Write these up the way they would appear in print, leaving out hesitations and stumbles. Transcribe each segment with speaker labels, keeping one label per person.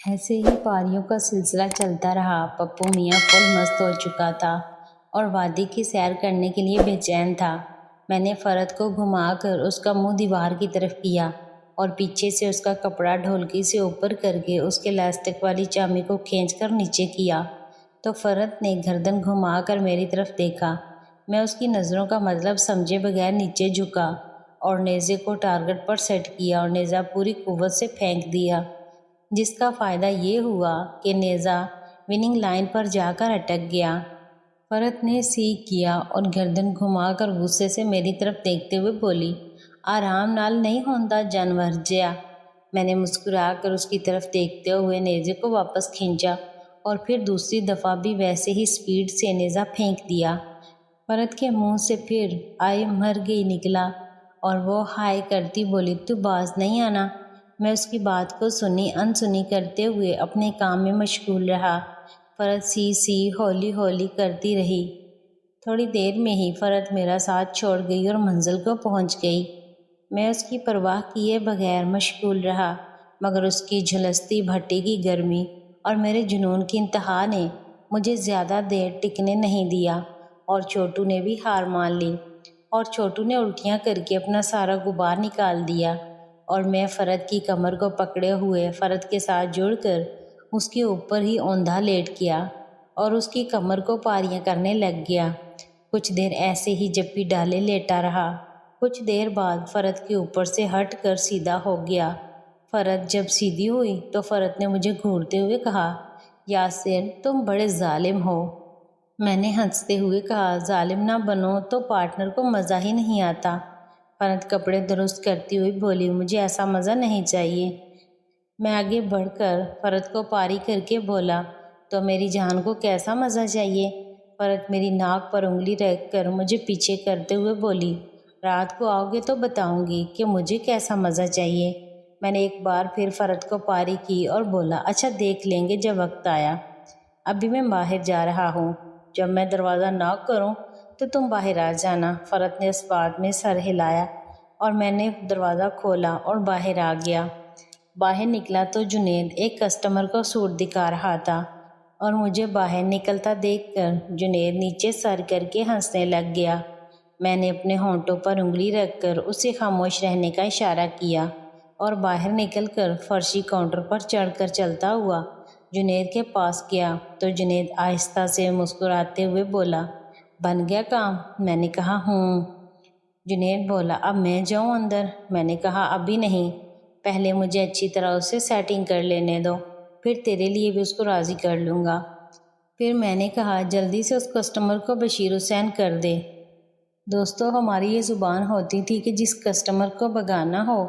Speaker 1: ایسے ہی پاریوں کا سلسلہ چلتا رہا۔ پپو میاں فل مست ہو چکا تھا اور وادی کی سیر کرنے کے لیے بے چین تھا۔ میں نے فرد کو گھما کر اس کا منہ دیوار کی طرف کیا اور پیچھے سے اس کا کپڑا ڈھولکی سے اوپر کر کے اس کے لاسٹک والی چامی کو کھینچ کر نیچے کیا تو فرد نے گردن گھما کر میری طرف دیکھا۔ میں اس کی نظروں کا مطلب سمجھے بغیر نیچے جھکا اور نیزے کو ٹارگٹ پر سیٹ کیا اور نیزہ پوری قوت سے پھینک دیا، جس کا فائدہ یہ ہوا کہ نیزہ وننگ لائن پر جا کر اٹک گیا۔ فرد نے سیکھ کیا اور گردن گھما کر غصے سے میری طرف دیکھتے ہوئے بولی، آرام نال نہیں ہوندا جانور جیا۔ میں نے مسکرا کر اس کی طرف دیکھتے ہوئے نیزے کو واپس کھینچا اور پھر دوسری دفعہ بھی ویسے ہی سپیڈ سے نیزہ پھینک دیا۔ فرد کے منہ سے پھر آئے مر گئی نکلا اور وہ ہائے کرتی بولی، تو باز نہیں آنا؟ میں اس کی بات کو سنی انسنی کرتے ہوئے اپنے کام میں مشغول رہا۔ فرد سی ہولی ہولی کرتی رہی۔ تھوڑی دیر میں ہی فرد میرا ساتھ چھوڑ گئی اور منزل کو پہنچ گئی۔ میں اس کی پرواہ کیے بغیر مشغول رہا، مگر اس کی جھلستی بھٹی کی گرمی اور میرے جنون کی انتہا نے مجھے زیادہ دیر ٹکنے نہیں دیا اور چھوٹو نے بھی ہار مان لی اور چھوٹو نے الٹیاں کر کے اپنا سارا غبار نکال دیا اور میں فرد کی کمر کو پکڑے ہوئے فرد کے ساتھ جڑ کر اس کے اوپر ہی اوندھا لیٹ گیا اور اس کی کمر کو پاریاں کرنے لگ گیا۔ کچھ دیر ایسے ہی جپی ڈالے لیٹا رہا۔ کچھ دیر بعد فرد کے اوپر سے ہٹ کر سیدھا ہو گیا۔ فرد جب سیدھی ہوئی تو فرد نے مجھے گھورتے ہوئے کہا، یاسر تم بڑے ظالم ہو۔ میں نے ہنستے ہوئے کہا، ظالم نہ بنو تو پارٹنر کو مزہ ہی نہیں آتا۔ فرد کپڑے درست کرتی ہوئی بولی، مجھے ایسا مزہ نہیں چاہیے۔ میں آگے بڑھ کر فرد کو پاری کر کے بولا، تو میری جان کو کیسا مزہ چاہیے؟ فرد میری ناک پر انگلی رکھ کر مجھے پیچھے کرتے ہوئے بولی، رات کو آؤ گے تو بتاؤں گی کہ مجھے کیسا مزہ چاہیے۔ میں نے ایک بار پھر فرد کو پاری کی اور بولا، اچھا دیکھ لیں گے جب وقت آیا۔ ابھی میں باہر جا رہا ہوں، جب میں دروازہ ناک کروں تو تم باہر آ جانا۔ فرد نے اس بات میں سر ہلایا اور میں نے دروازہ کھولا اور باہر آ گیا۔ باہر نکلا تو جنید ایک کسٹمر کو سوٹ دکھا رہا تھا اور مجھے باہر نکلتا دیکھ کر جنید نیچے سر کر کے ہنسنے لگ گیا۔ میں نے اپنے ہونٹوں پر انگلی رکھ کر اسے خاموش رہنے کا اشارہ کیا اور باہر نکل کر فرشی کاؤنٹر پر چڑھ کر چلتا ہوا جنید کے پاس گیا تو جنید آہستہ سے مسکراتے ہوئے بولا، بن گیا کام؟ میں نے کہا ہوں۔ جنید بولا، اب میں جاؤں اندر؟ میں نے کہا ابھی نہیں، پہلے مجھے اچھی طرح اسے سیٹنگ کر لینے دو، پھر تیرے لیے بھی اس کو راضی کر لوں گا۔ پھر میں نے کہا، جلدی سے اس کسٹمر کو بشیر حسین کر دے۔ دوستو، ہماری یہ زبان ہوتی تھی کہ جس کسٹمر کو بھگانا ہو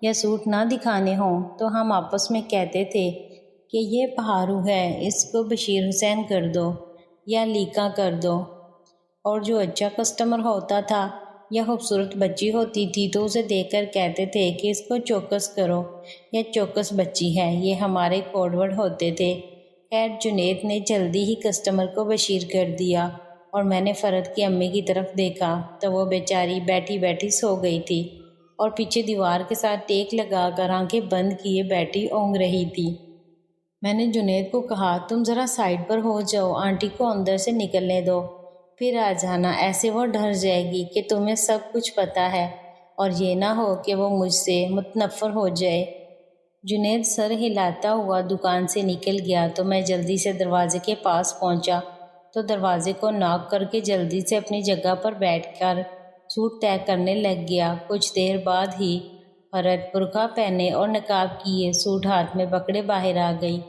Speaker 1: یا سوٹ نہ دکھانے ہوں تو ہم آپس میں کہتے تھے کہ یہ پہاڑو ہے، اس کو بشیر حسین کر دو یا لیکا کر دو، اور جو اچھا کسٹمر ہوتا تھا یا خوبصورت بچی ہوتی تھی تو اسے دیکھ کر کہتے تھے کہ اس کو چوکس کرو یا چوکس بچی ہے۔ یہ ہمارے کوڈ ورڈ ہوتے تھے۔ خیر، جنید نے جلدی ہی کسٹمر کو بشیر کر دیا اور میں نے فرد کی امی کی طرف دیکھا تو وہ بیچاری بیٹھی بیٹھی سو گئی تھی اور پیچھے دیوار کے ساتھ ٹیک لگا کر آنکھیں بند کیے بیٹھی اونگ رہی تھی۔ میں نے جنید کو کہا، تم ذرا سائڈ پر ہو جاؤ، آنٹی کو اندر سے نکلنے دو، پھر آ جانا، ایسے وہ ڈر جائے گی کہ تمہیں سب کچھ پتہ ہے اور یہ نہ ہو کہ وہ مجھ سے متنفر ہو جائے۔ جنید سر ہلاتا ہوا دکان سے نکل گیا تو میں جلدی سے دروازے کے پاس پہنچا تو دروازے کو ناک کر کے جلدی سے اپنی جگہ پر بیٹھ کر سوٹ طے کرنے لگ گیا۔ کچھ دیر بعد ہی فرد برقع پہنے اور نقاب کیے سوٹ ہاتھ میں پکڑے باہر آ گئی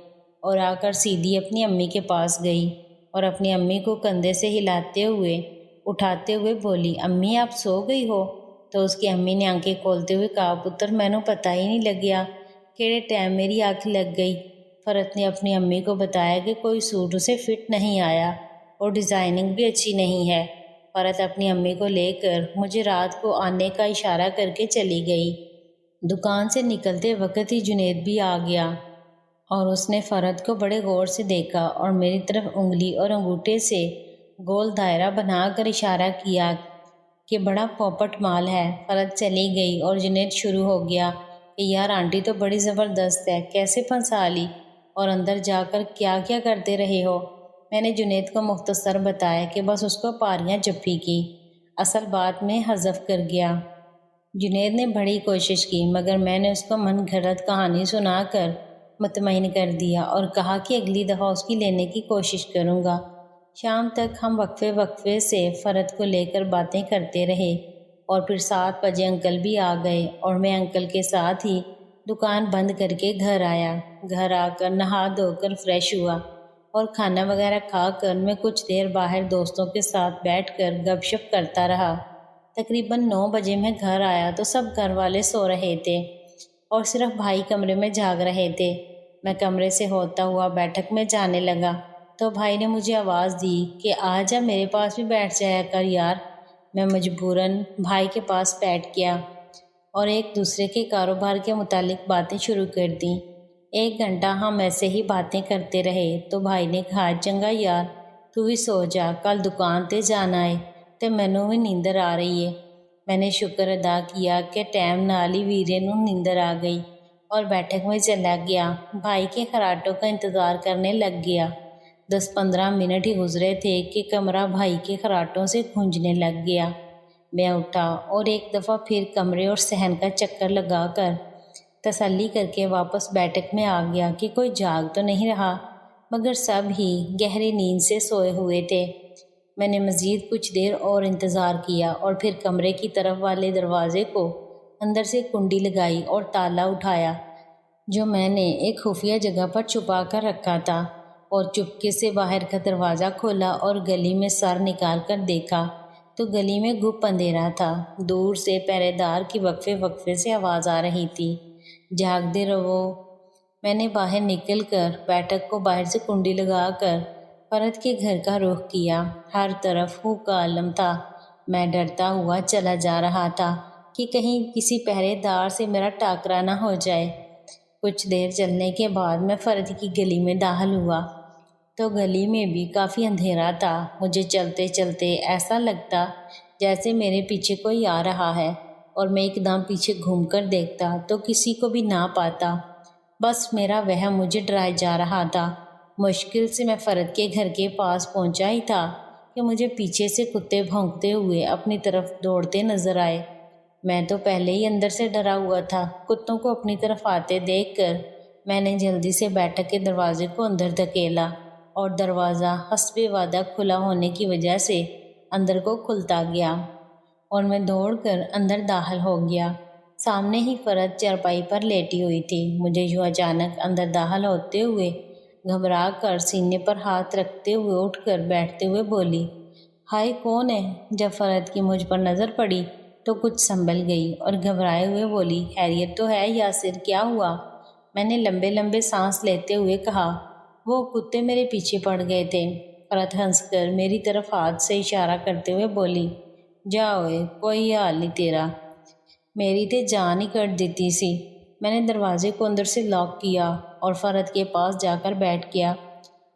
Speaker 1: اور آ کر سیدھی اپنی امی کے پاس گئی اور اپنی امی کو کندھے سے ہلاتے ہوئے اٹھاتے ہوئے بولی، امی آپ سو گئی ہو؟ تو اس کی امی نے آنکھیں کھولتے ہوئے کہا، پتر مینوں پتہ ہی نہیں لگیا کیڑے ٹائم میری آنکھ لگ گئی۔ فرد نے اپنی امی کو بتایا کہ کوئی سوٹ اسے فٹ نہیں آیا اور ڈیزائننگ بھی اچھی نہیں ہے۔ فرد اپنی امی کو لے کر مجھے رات کو آنے کا اشارہ کر کے چلی گئی۔ دکان سے نکلتے وقت ہی جنید بھی آ گیا اور اس نے فرد کو بڑے غور سے دیکھا اور میری طرف انگلی اور انگوٹھے سے گول دائرہ بنا کر اشارہ کیا کہ بڑا پوپٹ مال ہے۔ فرد چلی گئی اور جنید شروع ہو گیا کہ یار آنٹی تو بڑی زبردست ہے، کیسے پھنسا لی؟ اور اندر جا کر کیا کیا کرتے رہے ہو؟ میں نے جنید کو مختصر بتایا کہ بس اس کو پاریاں جپھی کی، اصل بات میں حذف کر گیا۔ جنید نے بڑی کوشش کی مگر میں نے اس کو من گھڑت کہانی سنا کر مطمئن کر دیا اور کہا کہ اگلی دفعہ اس کی لینے کی کوشش کروں گا۔ شام تک ہم وقفے وقفے سے فرد کو لے کر باتیں کرتے رہے اور پھر 7 بجے انکل بھی آ گئے اور میں انکل کے ساتھ ہی دکان بند کر کے گھر آیا۔ گھر آ کر نہا دھو کر فریش ہوا اور کھانا وغیرہ کھا کر میں کچھ دیر باہر دوستوں کے ساتھ بیٹھ کر گپ شپ کرتا رہا۔ تقریباً 9 بجے میں گھر آیا تو سب گھر والے سو رہے تھے اور صرف بھائی کمرے میں جاگ رہے تھے۔ میں کمرے سے ہوتا ہوا بیٹھک میں جانے لگا تو بھائی نے مجھے آواز دی کہ آ جا میرے پاس بھی بیٹھ جایا کر یار۔ میں مجبوراً بھائی کے پاس بیٹھ گیا اور ایک دوسرے کے کاروبار کے متعلق باتیں شروع کر دیں۔ 1 گھنٹہ ہم ایسے ہی باتیں کرتے رہے تو بھائی نے کہا چنگا یار تو بھی سو جا، کل دکان تے جانا ہے تے مینوں بھی نیندر آ رہی ہے۔ میں نے شکر ادا کیا کہ ٹائم نال ہی ویرے نوں نیندر آ گئی اور بیٹھک میں چلا گیا۔ بھائی کے خراٹوں کا انتظار کرنے لگ گیا۔ 10-15 منٹ ہی گزرے تھے کہ کمرہ بھائی کے خراٹوں سے گونجنے لگ گیا۔ میں اٹھا اور ایک دفعہ پھر کمرے اور صحن کا چکر لگا کر تسلی کر کے واپس بیٹھک میں آ گیا کہ کوئی جاگ تو نہیں رہا، مگر سب ہی گہری نیند سے سوئے ہوئے تھے۔ میں نے مزید کچھ دیر اور انتظار کیا اور پھر کمرے کی طرف والے دروازے کو اندر سے کنڈی لگائی اور تالا اٹھایا جو میں نے ایک خفیہ جگہ پر چھپا کر رکھا تھا، اور چپکے سے باہر کا دروازہ کھولا اور گلی میں سر نکال کر دیکھا تو گلی میں گپ اندھیرا تھا۔ دور سے پہرے دار کی وقفے وقفے سے آواز آ رہی تھی، جاگتے رہو۔ میں نے باہر نکل کر بیٹھک کو باہر سے کنڈی لگا کر فرد کے گھر کا رخ کیا۔ ہر طرف ہو کا عالم تھا۔ میں ڈرتا ہوا چلا جا رہا تھا کہ کہیں کسی پہرے دار سے میرا ٹاکرا نہ ہو جائے۔ کچھ دیر چلنے کے بعد میں فرد کی گلی میں داخل ہوا تو گلی میں بھی کافی اندھیرا تھا۔ مجھے چلتے چلتے ایسا لگتا جیسے میرے پیچھے کوئی آ رہا ہے اور میں ایک دم پیچھے گھوم کر دیکھتا تو کسی کو بھی نہ پاتا۔ بس میرا وہم مجھے ڈرائے جا رہا تھا۔ مشکل سے میں فرد کے گھر کے پاس پہنچا ہی تھا کہ مجھے پیچھے سے کتے بھونکتے ہوئے اپنی طرف دوڑتے نظر آئے۔ میں تو پہلے ہی اندر سے ڈرا ہوا تھا۔ کتوں کو اپنی طرف آتے دیکھ کر میں نے جلدی سے بیٹھک کے دروازے کو اندر دھکیلا اور دروازہ حسب وعدہ کھلا ہونے کی وجہ سے اندر کو کھلتا گیا اور میں دوڑ کر اندر داخل ہو گیا۔ سامنے ہی فرد چارپائی پر لیٹی ہوئی تھی۔ مجھے یوں اچانک اندر داخل ہوتے ہوئے گھبرا کر سینے پر ہاتھ رکھتے ہوئے اٹھ کر بیٹھتے ہوئے بولی، ہائے کون ہے؟ جب فرد کی مجھ پر نظر پڑی تو کچھ سنبھل گئی اور گھبرائے ہوئے بولی، خیریت تو ہے یاسر، کیا ہوا؟ میں نے لمبے لمبے سانس لیتے ہوئے کہا، وہ کتے میرے پیچھے پڑ گئے تھے۔ فرد ہنس کر میری طرف ہاتھ سے اشارہ کرتے ہوئے بولی، جاؤ کوئی حال نہیں تیرا، میری تے جان ہی کٹ دیتی سی۔ میں نے دروازے کو اندر سے لاک کیا اور فرد کے پاس جا کر بیٹھ گیا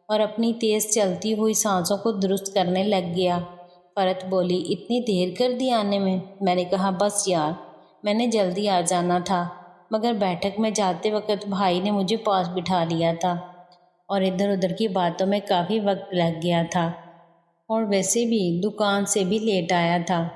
Speaker 1: اور اپنی تیز چلتی ہوئی سانسوں کو درست کرنے لگ گیا۔ فرد بولی، اتنی دیر کر دی آنے میں؟ میں نے کہا، بس یار میں نے جلدی آ جانا تھا، مگر بیٹھک میں جاتے وقت بھائی نے مجھے پاس بٹھا لیا تھا اور ادھر ادھر کی باتوں میں کافی وقت لگ گیا تھا، اور ویسے بھی دکان سے بھی لیٹ آیا تھا۔